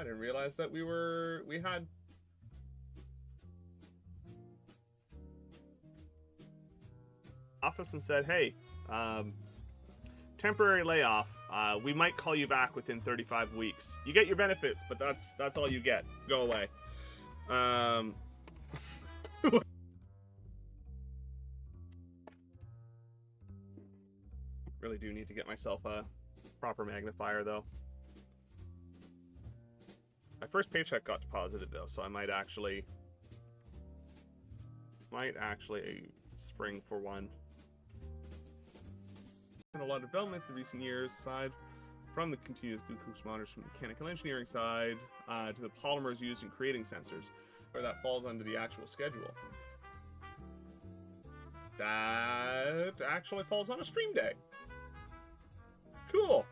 I didn't realize that we had office and said, hey, temporary layoff. We might call you back within 35 weeks. You get your benefits, but that's all you get. Go away. Really do need to get myself a proper magnifier, though. My first paycheck got deposited, though, so I might actually spring for one. A lot of development in recent years, aside from the continuous glucose monitors from the mechanical engineering side to the polymers used in creating sensors, where that falls under the actual schedule. That actually falls on a stream day. Cool.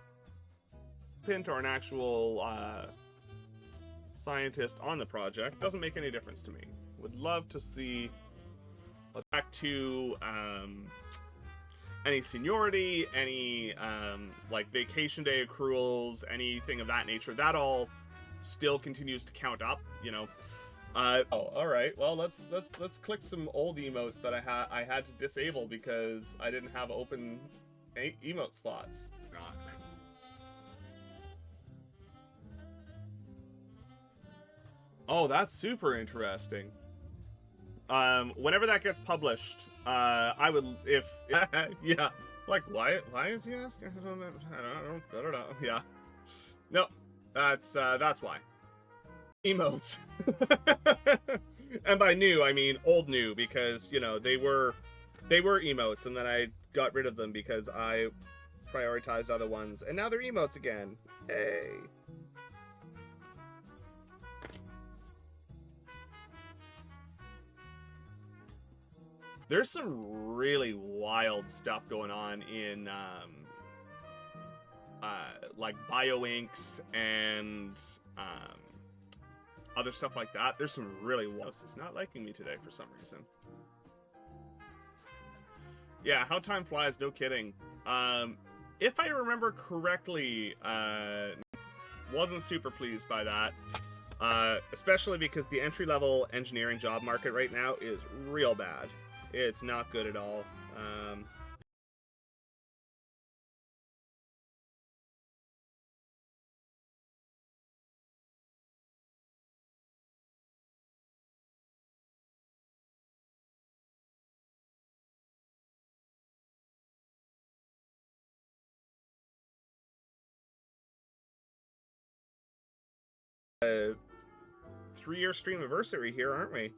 Pint or an actual scientist on the project doesn't make any difference to me. Would love to see back to any seniority, any like vacation day accruals, anything of that nature. That all still continues to count up, you know. Oh, all right. Well, let's click some old emotes that I had to disable because I didn't have open emote slots. God. Oh, that's super interesting. Whenever that gets published, I would, if yeah, like why is he asking? I don't know. Yeah, no, that's why. Emotes. And by new, I mean old new, because, you know, they were emotes, and then I got rid of them because I prioritized other ones, and now they're emotes again. Hey. There's some really wild stuff going on in like bioinks and other stuff like that. There's some really wild. It's not liking me today for some reason. Yeah, how time flies, no kidding. If I remember correctly, wasn't super pleased by that. Especially because the entry-level engineering job market right now is real bad. It's not good at all. Uh, 3-year stream anniversary here, aren't we?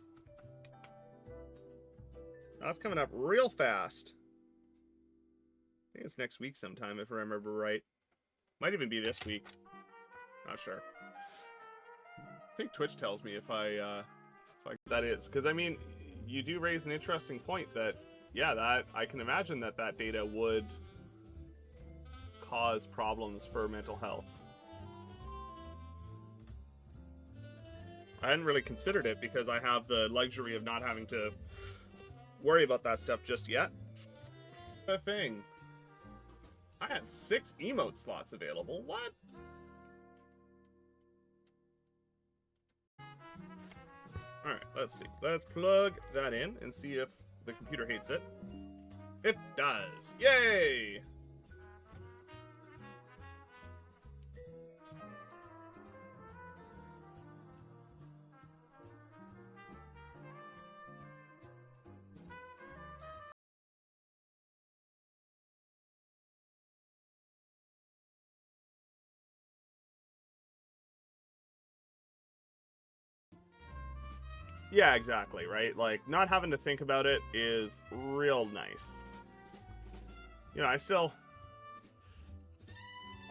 That's coming up real fast. I think it's next week sometime, if I remember right. Might even be this week. Not sure. I think Twitch tells me if I that is, because I mean, you do raise an interesting point that, yeah, that I can imagine that data would cause problems for mental health. I hadn't really considered it because I have the luxury of not having to worry about that stuff just yet. A thing. I had 6 emote slots available. What? Alright, let's see. Let's plug that in and see if the computer hates it. It does. Yay! Yeah, exactly, right? Like, not having to think about it is real nice. You know,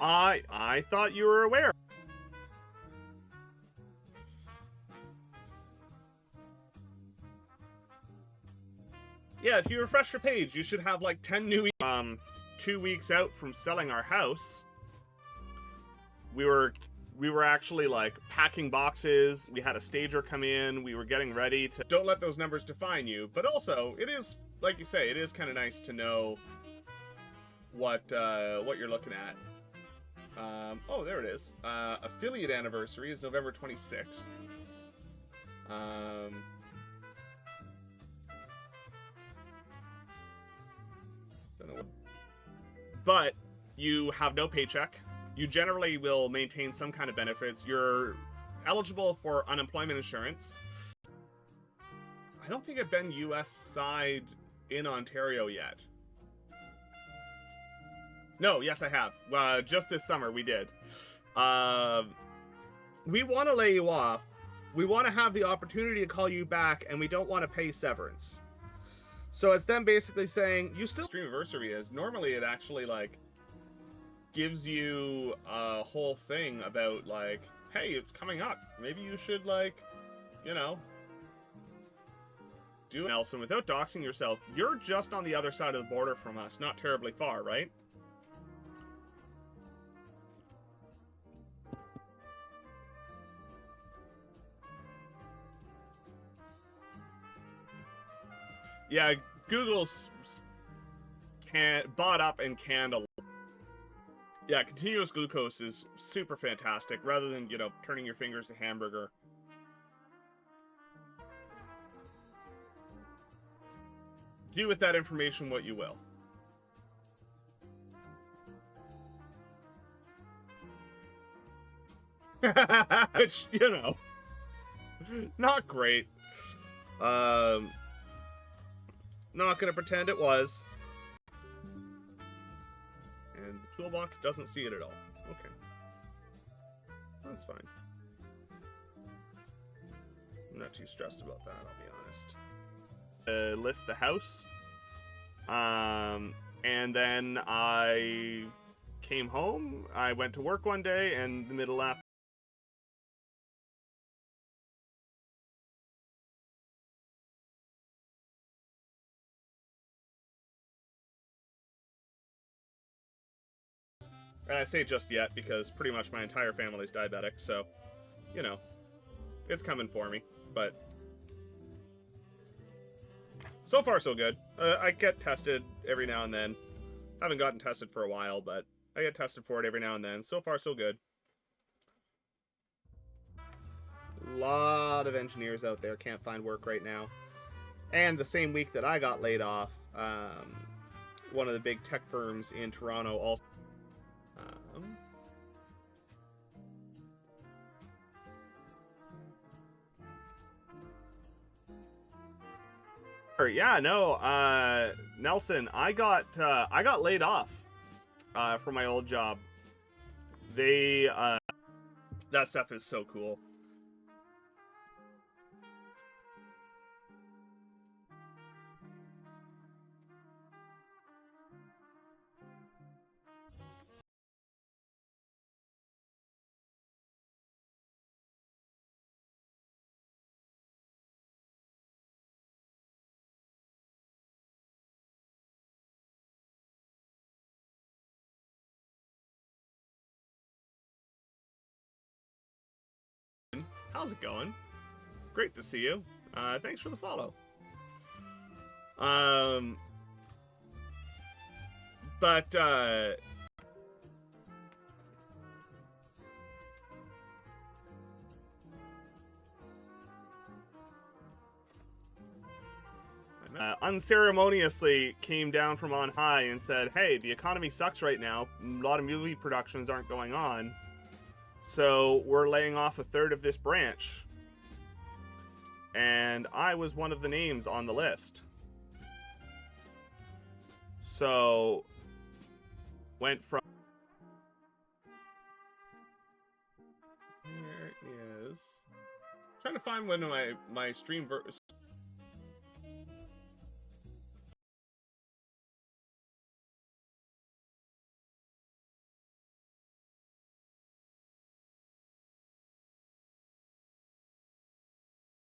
I thought you were aware. Yeah, if you refresh your page, you should have like 10 new 2 weeks out from selling our house. We were actually like packing boxes. We had a stager come in. We were getting ready to. Don't let those numbers define you. But also, it is, like you say, it is kind of nice to know what you're looking at. Oh, there it is. Affiliate anniversary is November 26th. Don't know what... But you have no paycheck. You generally will maintain some kind of benefits. You're eligible for unemployment insurance. I don't think I've been US side in Ontario yet. No, yes I have. Just this summer we did. We want to lay you off. We want to have the opportunity to call you back, and we don't want to pay severance. So it's them basically saying, you still... Streamiversary is. Normally it actually, like, gives you a whole thing about, like, hey, it's coming up. Maybe you should, like, you know, do Nelson without doxing yourself. You're just on the other side of the border from us, not terribly far, right? Yeah, Google's bought up and canned a... Yeah, continuous glucose is super fantastic, rather than, you know, turning your fingers to hamburger. Do with that information what you will. Which, you know, not great. Not gonna pretend it was. And the toolbox doesn't see it at all. Okay. That's fine. I'm not too stressed about that, I'll be honest. List the house. And then I came home. I went to work one day, and the middle after. And I say just yet because pretty much my entire family's diabetic, so, you know, it's coming for me, but so far so good. I get tested every now and then. Haven't gotten tested for a while, but I get tested for it every now and then. So far so good. A lot of engineers out there can't find work right now. And the same week that I got laid off, one of the big tech firms in Toronto also... Yeah, no, Nelson, I got laid off from my old job. They that stuff is so cool. How's it going? Great to see you. Thanks for the follow. But unceremoniously came down from on high and said, hey, the economy sucks right now. A lot of movie productions aren't going on. So we're laying off a third of this branch. And I was one of the names on the list. So went from... Here is... Trying to find one of my stream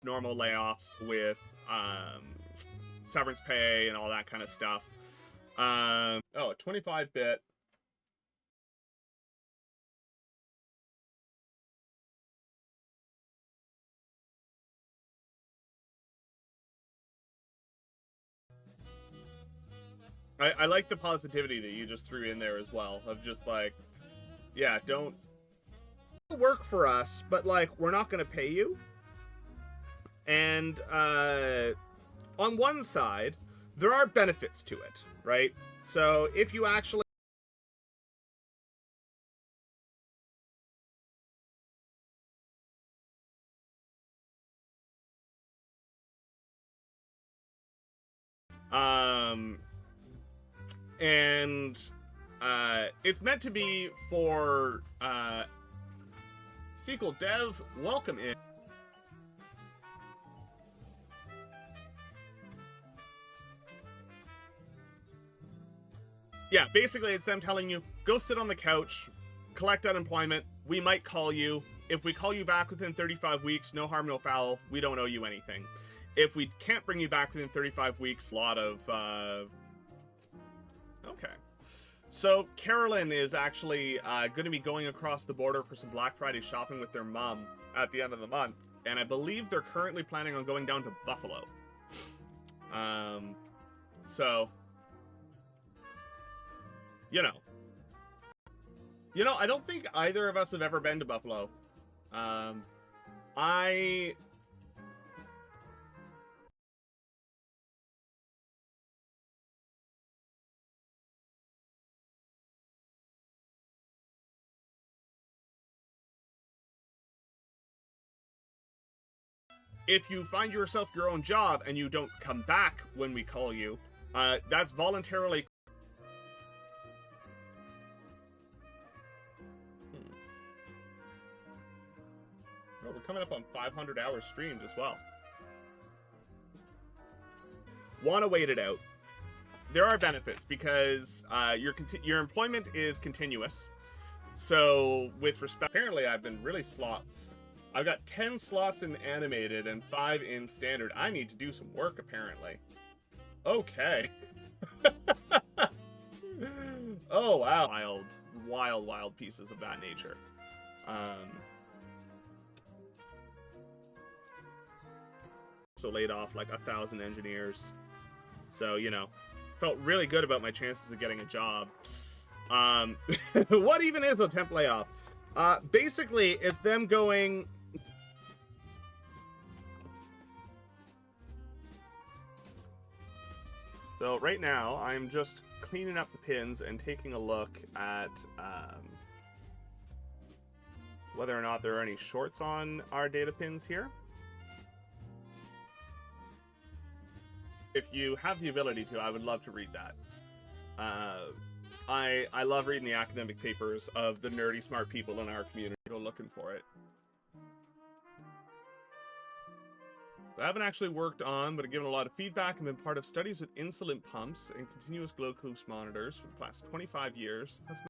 normal layoffs with severance pay and all that kind of stuff. Oh, 25-bit. I like the positivity that you just threw in there as well, of just like, Yeah, don't work for us, but like we're not going to pay you. And on one side, there are benefits to it, right? So if you actually and it's meant to be for SQL Dev. Welcome in. Yeah, basically it's them telling you, go sit on the couch, collect unemployment, we might call you. If we call you back within 35 weeks, no harm, no foul, we don't owe you anything. If we can't bring you back within 35 weeks, a lot of, okay. So Carolyn is actually going to be going across the border for some Black Friday shopping with their mom at the end of the month. And I believe they're currently planning on going down to Buffalo. So... You know, I don't think either of us have ever been to Buffalo. If you find yourself your own job and you don't come back when we call you, that's voluntarily... Oh, we're coming up on 500 hours streamed as well. Want to wait it out. There are benefits because your employment is continuous. So with respect, apparently I've been really I've got 10 slots in animated and 5 in standard. I need to do some work apparently. Okay. Oh wow. Wild pieces of that nature. So laid off like 1,000 engineers. So, felt really good about my chances of getting a job. What even is a temp layoff? Basically, it's them going... So right now, I'm just cleaning up the pins and taking a look at whether or not there are any shorts on our data pins here. If you have the ability to, I would love to read that. I love reading the academic papers of the nerdy smart people in our community. Go looking for it. So I haven't actually worked on, but I've given a lot of feedback and been part of studies with insulin pumps and continuous glucose monitors for the past 25 years. That's